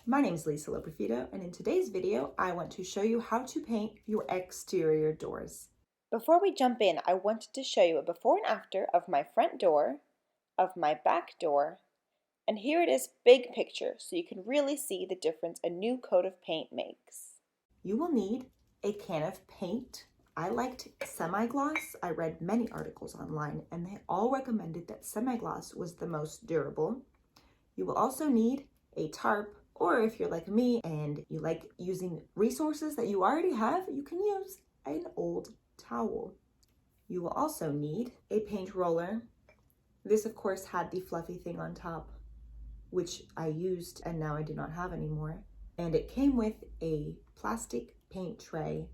My name is Lisa Loperfido, and in today's video, I want to show you how to paint your exterior doors. Before we jump in, I wanted to show you a before and after of my front door, of my back door, and here it is big picture so you can really see the difference a new coat of paint makes. You will need a can of paint. I liked semi-gloss. I read many articles online and they all recommended that semi-gloss was the most durable. You will also need a tarp, or if you're like me and you like using resources that you already have, you can use an old towel. You will also need a paint roller. This of course had the fluffy thing on top, which I used and now I do not have anymore. And it came with a plastic paint tray.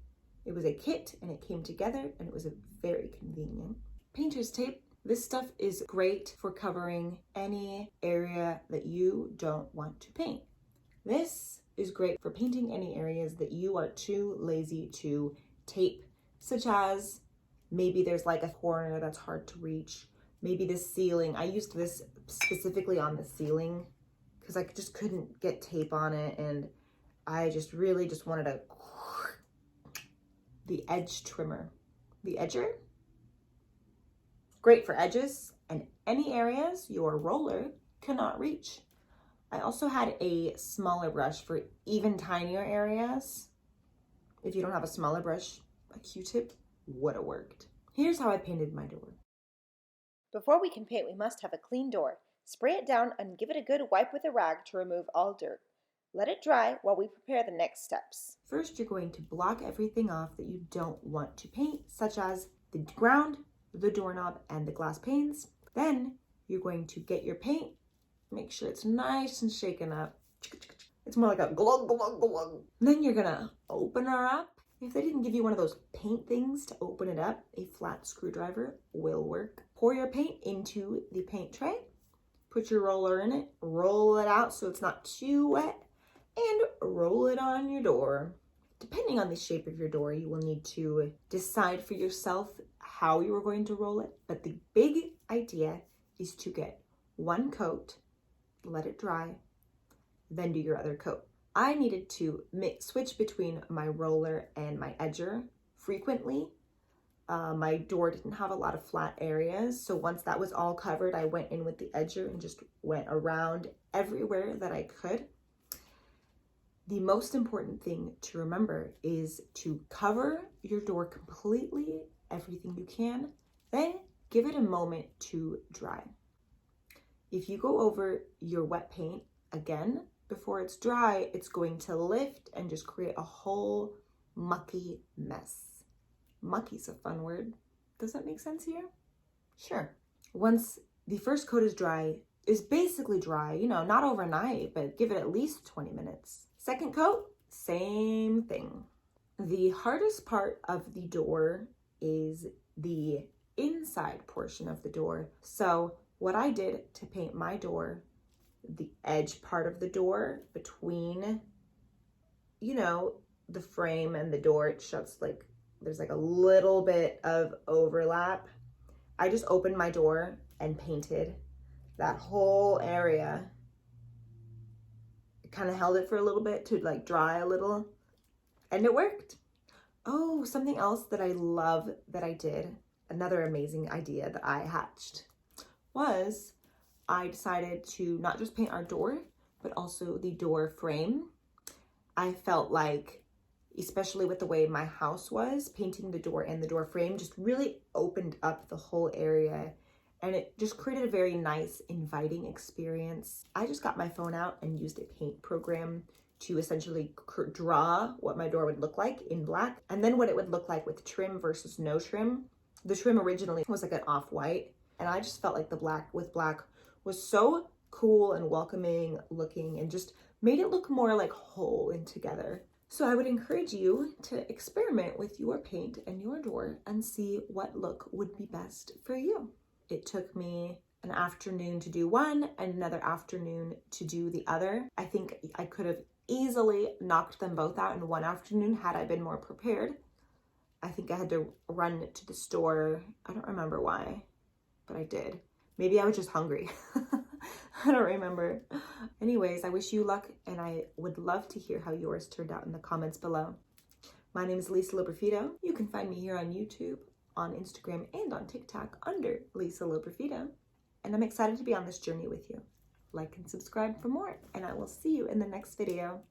It was a kit and it came together and it was very convenient. Painter's tape. This stuff is great for covering any area that you don't want to paint. This is great for painting any areas that you are too lazy to tape, such as maybe there's like a corner that's hard to reach. Maybe the ceiling. I used this specifically on the ceiling because I just couldn't get tape on it, and I just really just wanted the edge trimmer. The edger? Great for edges and any areas your roller cannot reach. I also had a smaller brush for even tinier areas. If you don't have a smaller brush, a Q-tip would have worked. Here's how I painted my door. Before we can paint, we must have a clean door. Spray it down and give it a good wipe with a rag to remove all dirt. Let it dry while we prepare the next steps. First, you're going to block everything off that you don't want to paint, such as the ground, the doorknob, and the glass panes. Then you're going to get your paint, make sure it's nice and shaken up. It's more like a glug, glug, glug. Then you're gonna open her up. If they didn't give you one of those paint things to open it up, a flat screwdriver will work. Pour your paint into the paint tray, put your roller in it, roll it out so it's not too wet, and roll it on your door. Depending on the shape of your door, you will need to decide for yourself how you are going to roll it, but the big idea is to get one coat, let it dry, then do your other coat. I needed to switch between my roller and my edger frequently. My door didn't have a lot of flat areas, so once that was all covered, I went in with the edger and just went around everywhere that I could. The most important thing to remember is to cover your door completely, everything you can, then give it a moment to dry. If you go over your wet paint again before it's dry, it's going to lift and just create a whole mucky mess. Mucky's a fun word. Does that make sense here? Sure. Once the first coat is dry, is basically dry, not overnight, but give it at least 20 minutes. Second coat, same thing. The hardest part of the door is the inside portion of the door. So what I did to paint my door, the edge part of the door between, the frame and the door, it shuts there's a little bit of overlap. I just opened my door and painted that whole area. Kind of held it for a little bit to dry a little, and it worked. Oh, something else that I love that I did, another amazing idea that I hatched, was I decided to not just paint our door, but also the door frame. I felt like, especially with the way my house was, painting the door and the door frame just really opened up the whole area, and it just created a very nice, inviting experience. I just got my phone out and used a paint program to essentially draw what my door would look like in black, and then what it would look like with trim versus no trim. The trim originally was like an off-white, and I just felt like the black with black was so cool and welcoming looking and just made it look more like whole and together. So I would encourage you to experiment with your paint and your door and see what look would be best for you. It took me an afternoon to do one and another afternoon to do the other. I think I could have easily knocked them both out in one afternoon had I been more prepared. I think I had to run to the store. I don't remember why, but I did. Maybe I was just hungry. I don't remember. Anyways, I wish you luck, and I would love to hear how yours turned out in the comments below. My name is Lisa Loberfito. You can find me here on YouTube, on Instagram, and on TikTok under Lisa Loberfito. And I'm excited to be on this journey with you. Like and subscribe for more, and I will see you in the next video.